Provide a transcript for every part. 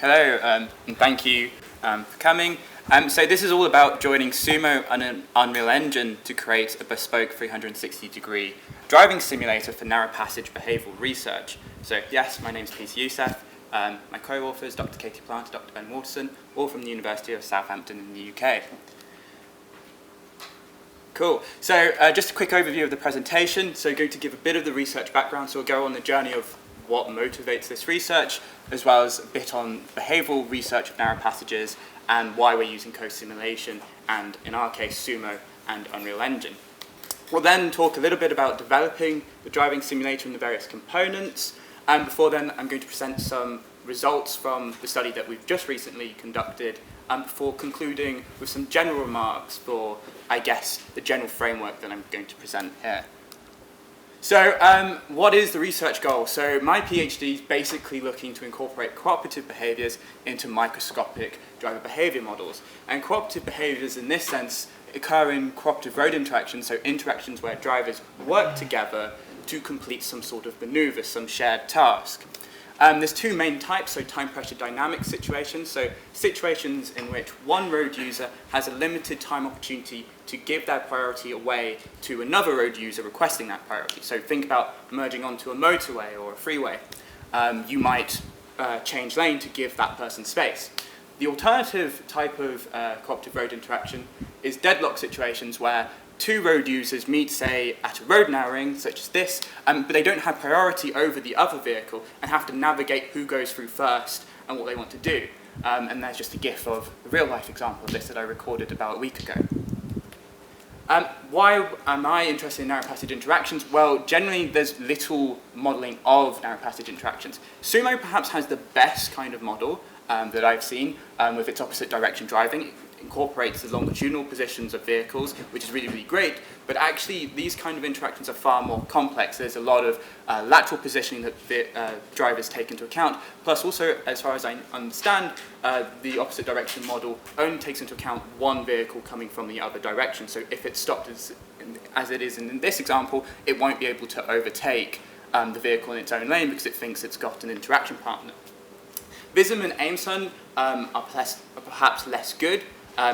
Hello, and thank you for coming. So this is all about joining SUMO and Unreal Engine to create a bespoke 360-degree driving simulator for narrow passage behavioural research. So yes, my name is Peter Youssef. My co-authors, Dr. Katie Plant, Dr. Ben Waterson, all from the University of Southampton in the UK. Cool. So just a quick overview of the presentation. So going to give a bit of the research background, so we'll go on the journey of what motivates this research, as well as a bit on behavioural research of narrow passages and why we're using co-simulation and, in our case, SUMO and Unreal Engine. We'll then talk a little bit about developing the driving simulator and the various components. And before then, I'm going to present some results from the study that we've just recently conducted, before concluding with some general remarks for, I guess, the general framework that I'm going to present here. So what is the research goal? So my PhD is basically looking to incorporate cooperative behaviours into microscopic driver behaviour models. And cooperative behaviours in this sense occur in cooperative road interactions, so interactions where drivers work together to complete some sort of manoeuvre, some shared task. There's two main types, so time pressure dynamic situations, so situations in which one road user has a limited time opportunity to give that priority away to another road user requesting that priority. So think about merging onto a motorway or a freeway. You might change lane to give that person space. The alternative type of cooperative road interaction is deadlock situations where two road users meet, say, at a road narrowing, such as this, but they don't have priority over the other vehicle and have to navigate who goes through first and what they want to do. And there's just a GIF of a real-life example of this that I recorded about a week ago. Why am I interested in narrow passage interactions? Well, generally, there's little modelling of narrow passage interactions. SUMO perhaps has the best kind of model that I've seen with its opposite direction driving. It incorporates the longitudinal positions of vehicles, which is really, really great, but actually these kind of interactions are far more complex. There's a lot of lateral positioning that the drivers take into account, plus also, as far as I understand, the opposite direction model only takes into account one vehicle coming from the other direction, so if it's stopped as it is in this example, it won't be able to overtake the vehicle in its own lane because it thinks it's got an interaction partner. Vism and Aimson are perhaps less good,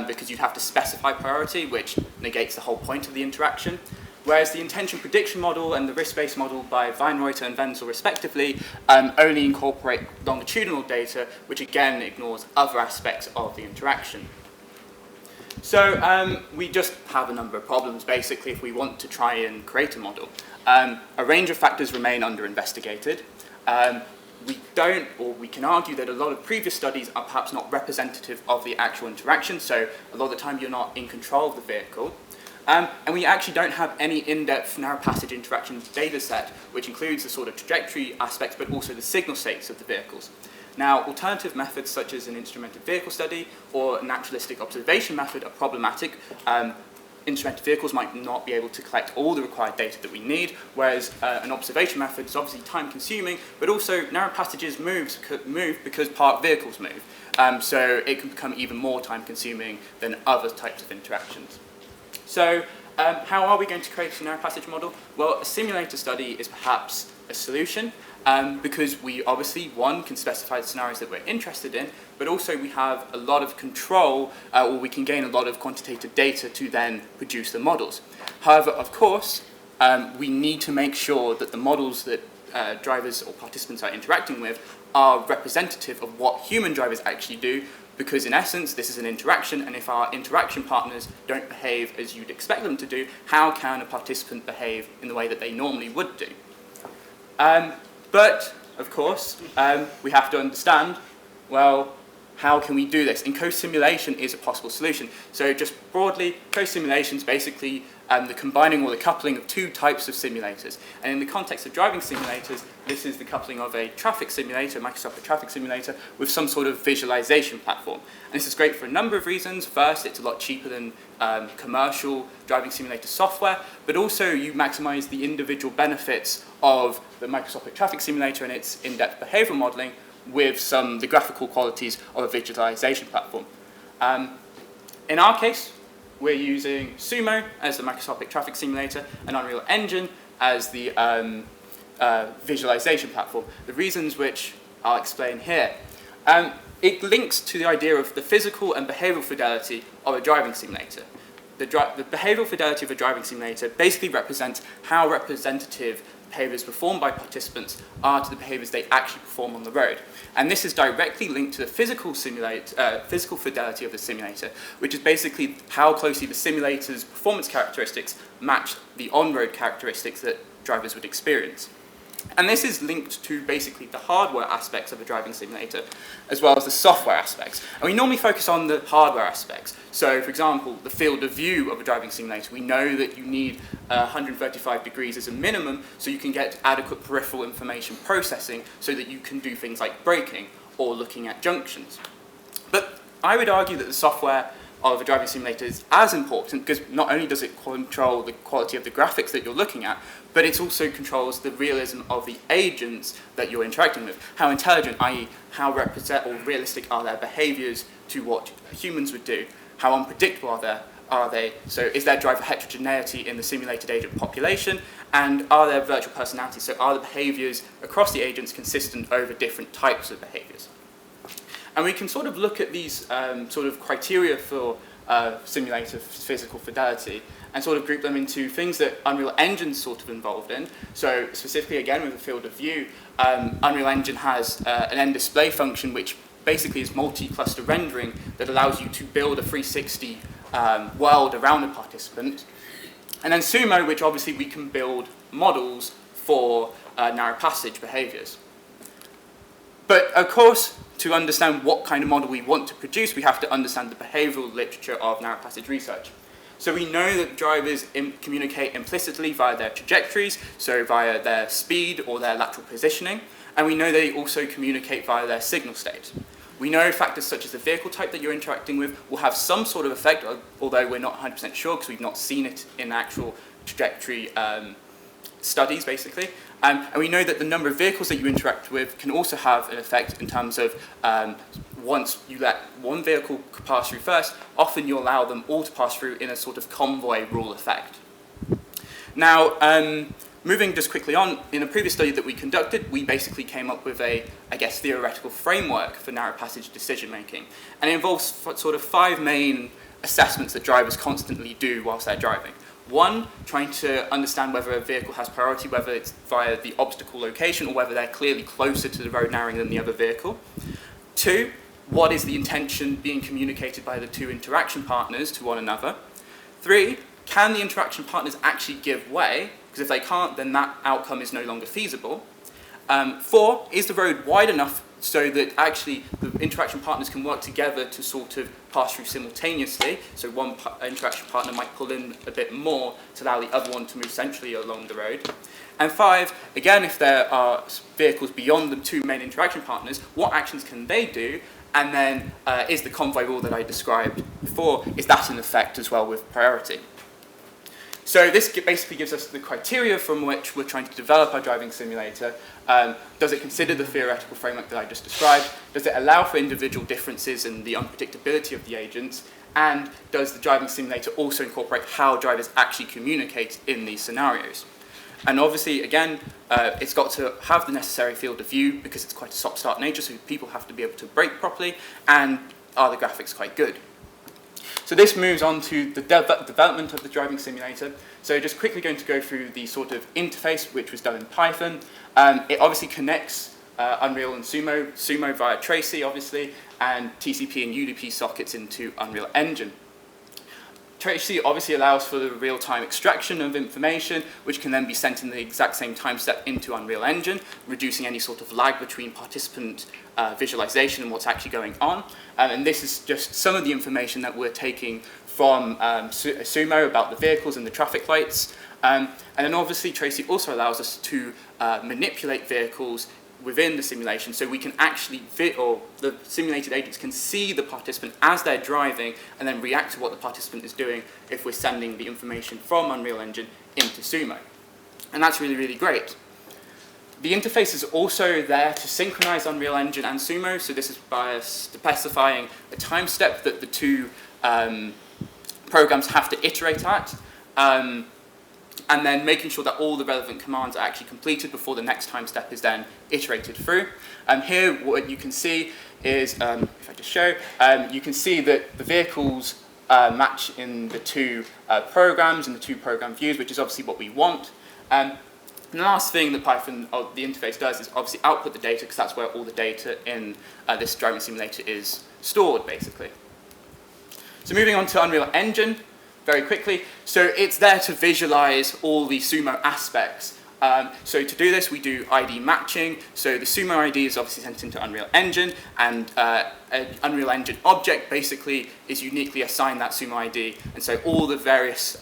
because you'd have to specify priority, which negates the whole point of the interaction. Whereas the intention prediction model and the risk-based model by Weinreuter and Wenzel respectively only incorporate longitudinal data, which again ignores other aspects of the interaction. So we just have a number of problems basically if we want to try and create a model. A range of factors remain under-investigated. We can argue that a lot of previous studies are perhaps not representative of the actual interaction, so a lot of the time you're not in control of the vehicle. And we actually don't have any in-depth narrow passage interaction data set, which includes the sort of trajectory aspects, but also the signal states of the vehicles. Now, alternative methods such as an instrumented vehicle study or a naturalistic observation method are problematic. Instrumented vehicles might not be able to collect all the required data that we need, whereas an observation method is obviously time-consuming, but also narrow passages move because parked vehicles move. So it can become even more time-consuming than other types of interactions. So how are we going to create a narrow passage model? Well, a simulator study is perhaps a solution, because we obviously, one, can specify the scenarios that we're interested in, but also we have a lot of control, or we can gain a lot of quantitative data to then produce the models. However, of course, we need to make sure that the models that drivers or participants are interacting with are representative of what human drivers actually do, because in essence, this is an interaction, and if our interaction partners don't behave as you'd expect them to do, how can a participant behave in the way that they normally would do? But, of course, we have to understand, well, how can we do this? And co-simulation is a possible solution. So just broadly, co-simulation is basically the combining or the coupling of two types of simulators. And in the context of driving simulators, this is the coupling of a traffic simulator, Microsoft traffic simulator, with some sort of visualization platform. And this is great for a number of reasons. First, it's a lot cheaper than commercial driving simulator software, but also you maximize the individual benefits of the Microsoft traffic simulator and its in-depth behavioral modeling with the graphical qualities of a visualization platform. In our case, we're using SUMO as the microscopic traffic simulator and Unreal Engine as the visualization platform. The reasons which I'll explain here. it links to the idea of the physical and behavioural fidelity of a driving simulator. The behavioural fidelity of a driving simulator basically represents how representative behaviours performed by participants are to the behaviours they actually perform on the road. And this is directly linked to the physical fidelity of the simulator, which is basically how closely the simulator's performance characteristics match the on-road characteristics that drivers would experience. And this is linked to basically the hardware aspects of a driving simulator, as well as the software aspects. And we normally focus on the hardware aspects. So, for example, the field of view of a driving simulator, we know that you need 135 degrees as a minimum so you can get adequate peripheral information processing so that you can do things like braking or looking at junctions. But I would argue that the software of a driving simulator is as important because not only does it control the quality of the graphics that you're looking at, but it also controls the realism of the agents that you're interacting with. How intelligent, i.e. how realistic are their behaviours to what humans would do? How unpredictable are they? So is there driver heterogeneity in the simulated agent population? And are there virtual personalities? So are the behaviours across the agents consistent over different types of behaviours? And we can sort of look at these sort of criteria for simulator physical fidelity and sort of group them into things that Unreal Engine's sort of involved in. So specifically, again, with the field of view, Unreal Engine has an end display function which basically is multi-cluster rendering that allows you to build a 360 world around a participant. And then SUMO, which obviously we can build models for narrow passage behaviours. But of course, to understand what kind of model we want to produce, we have to understand the behavioural literature of narrow passage research. So we know that drivers communicate implicitly via their trajectories, so via their speed or their lateral positioning, and we know they also communicate via their signal state. We know factors such as the vehicle type that you're interacting with will have some sort of effect, although we're not 100% sure because we've not seen it in actual trajectory studies, basically. And we know that the number of vehicles that you interact with can also have an effect in terms of once you let one vehicle pass through first, often you allow them all to pass through in a sort of convoy rule effect. Now, moving just quickly on, in a previous study that we conducted, we basically came up with a, I guess, theoretical framework for narrow passage decision making. And it involves sort of 5 main assessments that drivers constantly do whilst they're driving. 1, trying to understand whether a vehicle has priority, whether it's via the obstacle location or whether they're clearly closer to the road narrowing than the other vehicle. 2, what is the intention being communicated by the 2 interaction partners to one another? 3, can the interaction partners actually give way? Because if they can't, then that outcome is no longer feasible. 4, is the road wide enough so that actually the interaction partners can work together to sort of pass through simultaneously? So one interaction partner might pull in a bit more to allow the other one to move centrally along the road. And 5, again, if there are vehicles beyond the 2 main interaction partners, what actions can they do? And then is the convoy rule that I described before, is that in effect as well with priority? So this basically gives us the criteria from which we're trying to develop our driving simulator. Does it consider the theoretical framework that I just described? Does it allow for individual differences in the unpredictability of the agents? And does the driving simulator also incorporate how drivers actually communicate in these scenarios? And obviously, again, it's got to have the necessary field of view because it's quite a stop-start nature, so people have to be able to brake properly, and are the graphics quite good? So this moves on to the development of the driving simulator. So just quickly going to go through the sort of interface which was done in Python. It obviously connects Unreal and SUMO via Tracy, obviously, and TCP and UDP sockets into Unreal Engine. Tracy obviously allows for the real-time extraction of information, which can then be sent in the exact same time step into Unreal Engine, reducing any sort of lag between participant visualization and what's actually going on. And this is just some of the information that we're taking from SUMO about the vehicles and the traffic lights. And then obviously Tracy also allows us to manipulate vehicles within the simulation, so we can actually or the simulated agents can see the participant as they're driving and then react to what the participant is doing if we're sending the information from Unreal Engine into SUMO. And that's really, really great. The interface is also there to synchronize Unreal Engine and SUMO, so this is by specifying a time step that the 2 programs have to iterate at. and then making sure that all the relevant commands are actually completed before the next time step is then iterated through. Here, what you can see is, if I just show, you can see that the vehicles match in the two programs, in the two program views, which is obviously what we want. And the last thing that Python, or the interface, does is obviously output the data, because that's where all the data in this driving simulator is stored, basically. So moving on to Unreal Engine, very quickly. So it's there to visualize all the SUMO aspects. So to do this, we do ID matching. So the SUMO ID is obviously sent into Unreal Engine, and an Unreal Engine object basically is uniquely assigned that SUMO ID. And so all the various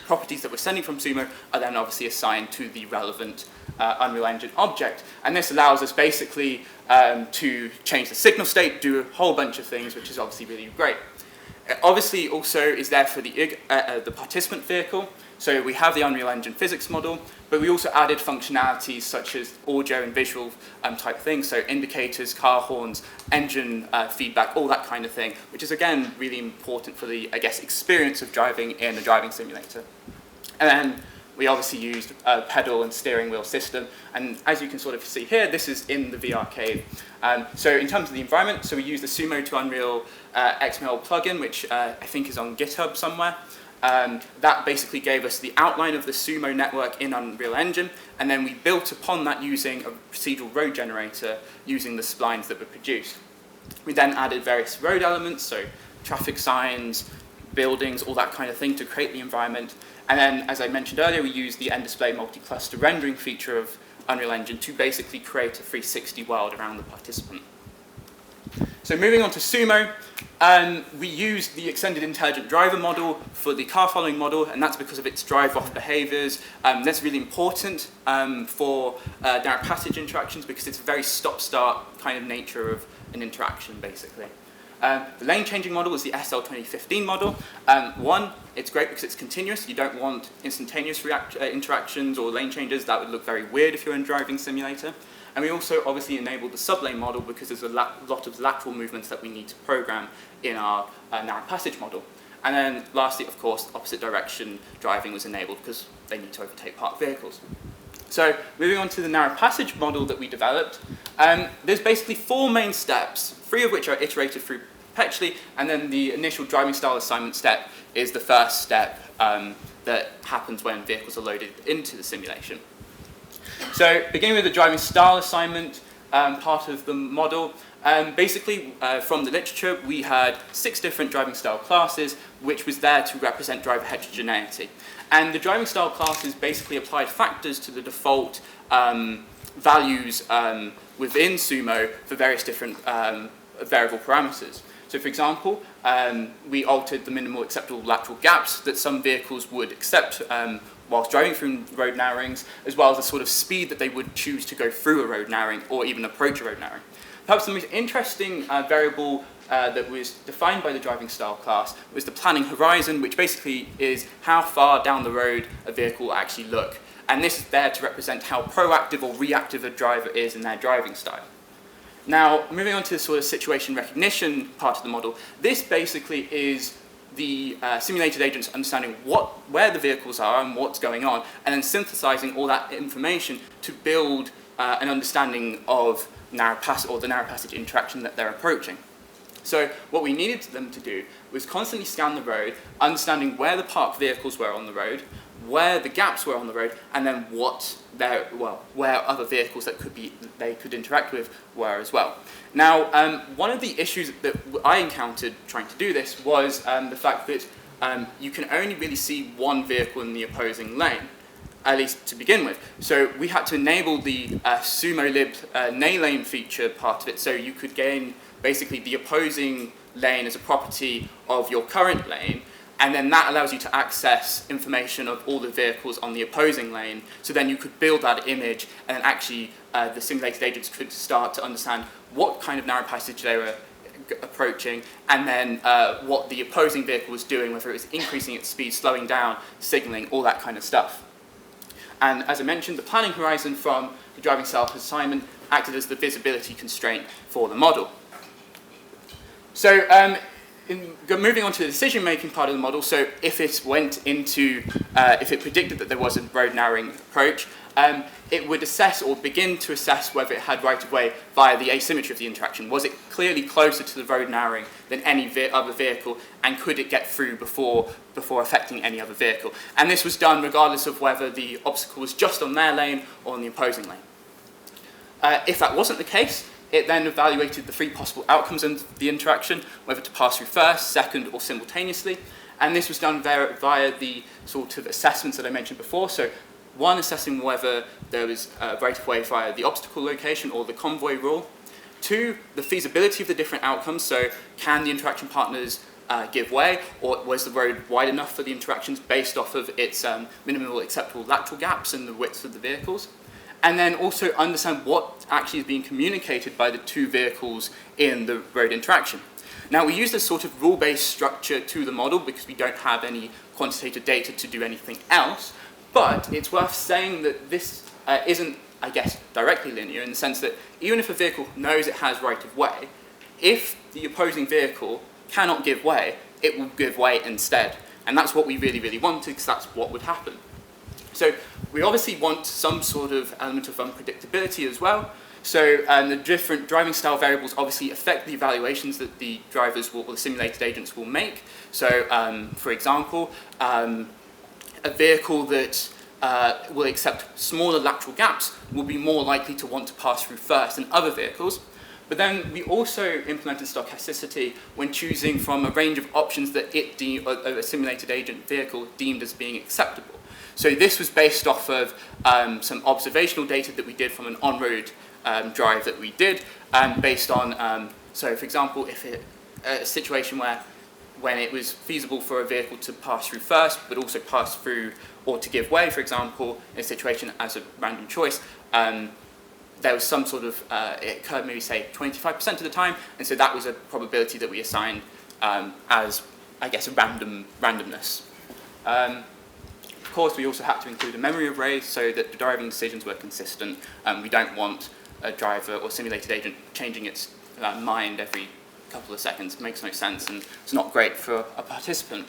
properties that we're sending from SUMO are then obviously assigned to the relevant Unreal Engine object. And this allows us basically to change the signal state, do a whole bunch of things, which is obviously really great. It obviously also is there for the participant vehicle. So we have the Unreal Engine physics model, but we also added functionalities such as audio and visual type things, so indicators, car horns, engine feedback, all that kind of thing, which is again really important for the, I guess, experience of driving in a driving simulator. And then we obviously used a pedal and steering wheel system, and as you can sort of see here, this is in the VR cave. So in terms of the environment, so we use the SUMO to Unreal XML plugin, which I think is on GitHub somewhere. That basically gave us the outline of the SUMO network in Unreal Engine, and then we built upon that using a procedural road generator using the splines that were produced. We then added various road elements, so traffic signs, buildings, all that kind of thing to create the environment. And then, as I mentioned earlier, we used the end-display multi-cluster rendering feature of Unreal Engine to basically create a 360 world around the participant. So moving on to SUMO, we used the extended intelligent driver model for the car following model, and that's because of its drive-off behaviours. That's really important for narrow passage interactions because it's a very stop-start kind of nature of an interaction, basically. The lane changing model is the SL 2015 model. It's great because it's continuous. You don't want instantaneous interactions or lane changes. That would look very weird if you're in a driving simulator. And we also obviously enabled the sublane model because there's a lot of lateral movements that we need to program in our narrow passage model. And then lastly, of course, opposite direction driving was enabled because they need to overtake parked vehicles. So moving on to the narrow passage model that we developed, there's basically 4 main steps, 3 of which are iterated through perpetually, and then the initial driving style assignment step is the first step that happens when vehicles are loaded into the simulation. So beginning with the driving style assignment part of the model, basically from the literature we had 6 different driving style classes which was there to represent driver heterogeneity. And the driving style classes basically applied factors to the default values within SUMO for various different variable parameters. So for example, we altered the minimal acceptable lateral gaps that some vehicles would accept whilst driving through road narrowings, as well as the sort of speed that they would choose to go through a road narrowing or even approach a road narrowing. Perhaps the most interesting variable that was defined by the driving style class was the planning horizon, which basically is how far down the road a vehicle will actually look. And this is there to represent how proactive or reactive a driver is in their driving style. Now, moving on to the sort of situation recognition part of the model, this basically is the simulated agents understanding where the vehicles are and what's going on, and then synthesizing all that information to build an understanding of the narrow passage interaction that they're approaching. So what we needed them to do was constantly scan the road, understanding where the parked vehicles were on the road, where the gaps were on the road, and then where other vehicles that they could interact with were as well. Now, one of the issues that I encountered trying to do this was the fact that you can only really see one vehicle in the opposing lane, at least to begin with. So we had to enable the SUMO-lib nay-lane feature part of it, so you could gain basically the opposing lane as a property of your current lane, and then that allows you to access information of all the vehicles on the opposing lane, so then you could build that image, and then actually the simulated agents could start to understand what kind of narrow passage they were approaching, and then what the opposing vehicle was doing, whether it was increasing its speed, slowing down, signaling, all that kind of stuff. And as I mentioned, the planning horizon from the driving style assignment acted as the visibility constraint for the model. So moving on to the decision-making part of the model, so if it predicted that there was a road narrowing approach, it would assess or begin to assess whether it had right-of-way via the asymmetry of the interaction. Was it clearly closer to the road narrowing than any other vehicle, and could it get through before affecting any other vehicle? And this was done regardless of whether the obstacle was just on their lane or on the opposing lane. If that wasn't the case, it then evaluated the three possible outcomes of the interaction, whether to pass through first, second, or simultaneously. And this was done via the sort of assessments that I mentioned before. So one, assessing whether there was right-of-way via the obstacle location or the convoy rule. Two, the feasibility of the different outcomes. So can the interaction partners give way, or was the road wide enough for the interactions based off of its minimal acceptable lateral gaps and the widths of the vehicles? And then also understand what actually is being communicated by the two vehicles in the road interaction. Now, we use this sort of rule-based structure to the model because we don't have any quantitative data to do anything else, but it's worth saying that this isn't, I guess, directly linear in the sense that even if a vehicle knows it has right-of-way, if the opposing vehicle cannot give way, it will give way instead. And that's what we really, really wanted, because that's what would happen. So we obviously want some sort of element of unpredictability as well. So the different driving style variables obviously affect the evaluations that the drivers will, or the simulated agents will make. So for example, a vehicle that will accept smaller lateral gaps will be more likely to want to pass through first than other vehicles. But then we also implemented stochasticity when choosing from a range of options that a simulated agent vehicle deemed as being acceptable. So this was based off of some observational data that we did from an on-road drive that we did, based on, so for example, if a situation when it was feasible for a vehicle to pass through first, but also pass through or to give way, for example, in a situation as a random choice, there was some sort of, it occurred maybe say 25% of the time, and so that was a probability that we assigned as, I guess, a randomness. Of course, we also had to include a memory array so that the driving decisions were consistent. We don't want a driver or simulated agent changing its mind every couple of seconds. It makes no sense, and it's not great for a participant.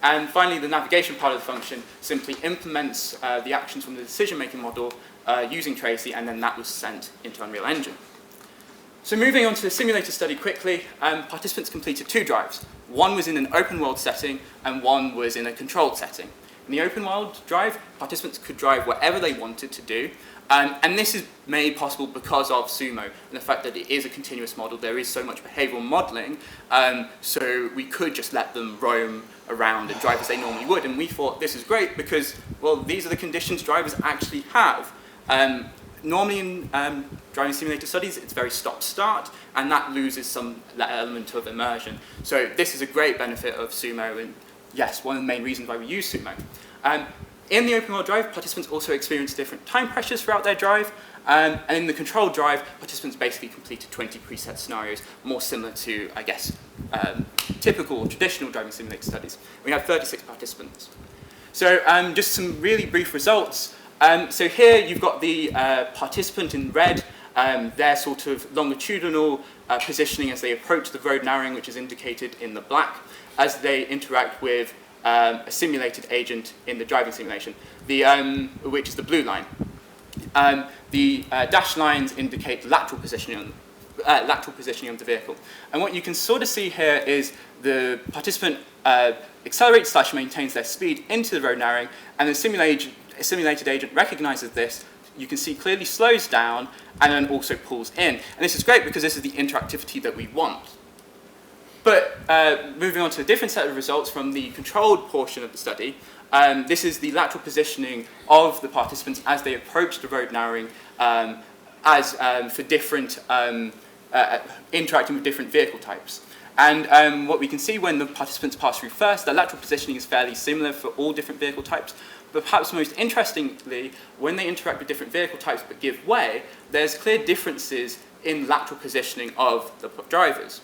And finally, the navigation part of the function simply implements the actions from the decision-making model using Tracy, and then that was sent into Unreal Engine. So moving on to the simulator study quickly, participants completed two drives. One was in an open world setting, and one was in a controlled setting. In the open world drive, participants could drive wherever they wanted to do, and this is made possible because of SUMO and the fact that it is a continuous model. There is so much behavioural modelling, so we could just let them roam around and drive as they normally would, and we thought this is great because, well, these are the conditions drivers actually have. Normally in driving simulator studies, it's very stop-start, and that loses that element of immersion. So this is a great benefit of SUMO, and yes, one of the main reasons why we use SUMO. In the open world drive, participants also experience different time pressures throughout their drive, and in the controlled drive, participants basically completed 20 preset scenarios, more similar to, I guess, typical or traditional driving simulator studies. We have 36 participants. So just some really brief results. So here you've got the participant in red, their sort of longitudinal positioning as they approach the road narrowing, which is indicated in the black, as they interact with a simulated agent in the driving simulation, which is the blue line. The dashed lines indicate lateral positioning of the vehicle. And what you can sort of see here is the participant accelerates / maintains their speed into the road narrowing, and the simulated agent recognizes this. You can see clearly slows down and then also pulls in. And this is great because this is the interactivity that we want. But moving on to a different set of results from the controlled portion of the study, this is the lateral positioning of the participants as they approach the road narrowing, for different interacting with different vehicle types. And what we can see when the participants pass through first, their lateral positioning is fairly similar for all different vehicle types. But perhaps most interestingly, when they interact with different vehicle types but give way, there's clear differences in lateral positioning of the drivers.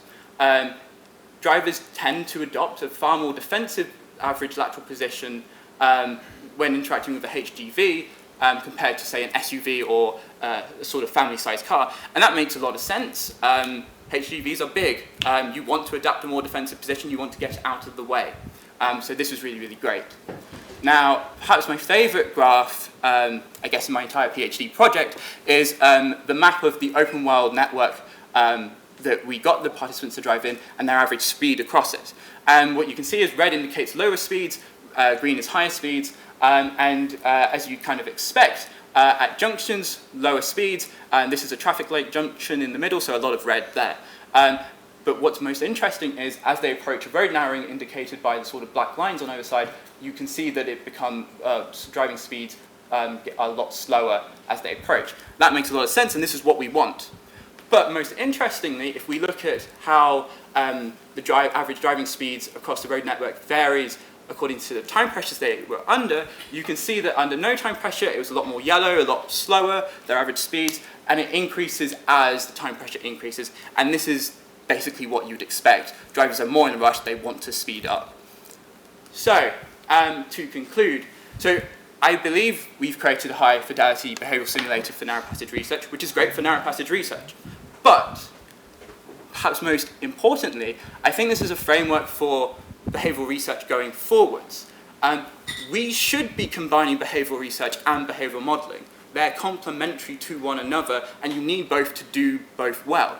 Drivers tend to adopt a far more defensive average lateral position when interacting with a HGV compared to, say, an SUV or a sort of family-sized car. And that makes a lot of sense. HGVs are big. You want to adapt a more defensive position, you want to get it out of the way. So this was really, really great. Now, perhaps my favourite graph, I guess in my entire PhD project, is the map of the open world network that we got the participants to drive in and their average speed across it. And what you can see is red indicates lower speeds, green is higher speeds, and as you kind of expect, at junctions, lower speeds, and this is a traffic light junction in the middle, so a lot of red there. But what's most interesting is as they approach a road narrowing indicated by the sort of black lines on either side, you can see that it driving speeds get a lot slower as they approach. That makes a lot of sense, and this is what we want. But most interestingly, if we look at how the average driving speeds across the road network varies according to the time pressures they were under, you can see that under no time pressure, it was a lot more yellow, a lot slower, their average speeds, and it increases as the time pressure increases. And this is basically what you'd expect. Drivers are more in a rush, they want to speed up. So, to conclude, so I believe we've created a high fidelity behavioural simulator for narrow passage research, which is great for narrow passage research. But, perhaps most importantly, I think this is a framework for behavioural research going forwards. We should be combining behavioural research and behavioural modelling. They're complementary to one another, and you need both to do both well.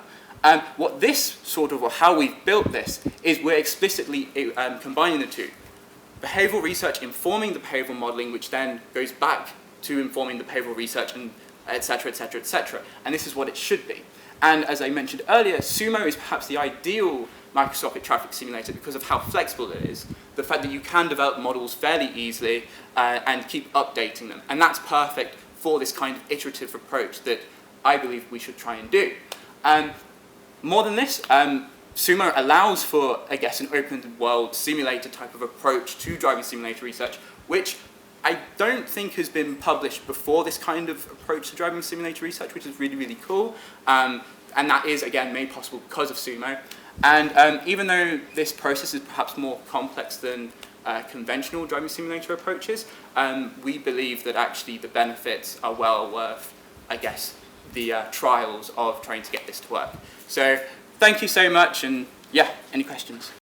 What this or how we've built this, is we're explicitly combining the two. Behavioural research informing the behavioural modelling, which then goes back to informing the behavioural research, and et cetera, et cetera, et cetera. And this is what it should be. And as I mentioned earlier, SUMO is perhaps the ideal microscopic traffic simulator because of how flexible it is, the fact that you can develop models fairly easily and keep updating them. And that's perfect for this kind of iterative approach that I believe we should try and do. More than this, SUMO allows for, I guess, an open world simulator type of approach to driving simulator research, which I don't think has been published before this kind of approach to driving simulator research, which is really, really cool. And that is, again, made possible because of SUMO. And even though this process is perhaps more complex than conventional driving simulator approaches, we believe that actually the benefits are well worth, I guess, the trials of trying to get this to work. So thank you so much, and yeah, any questions?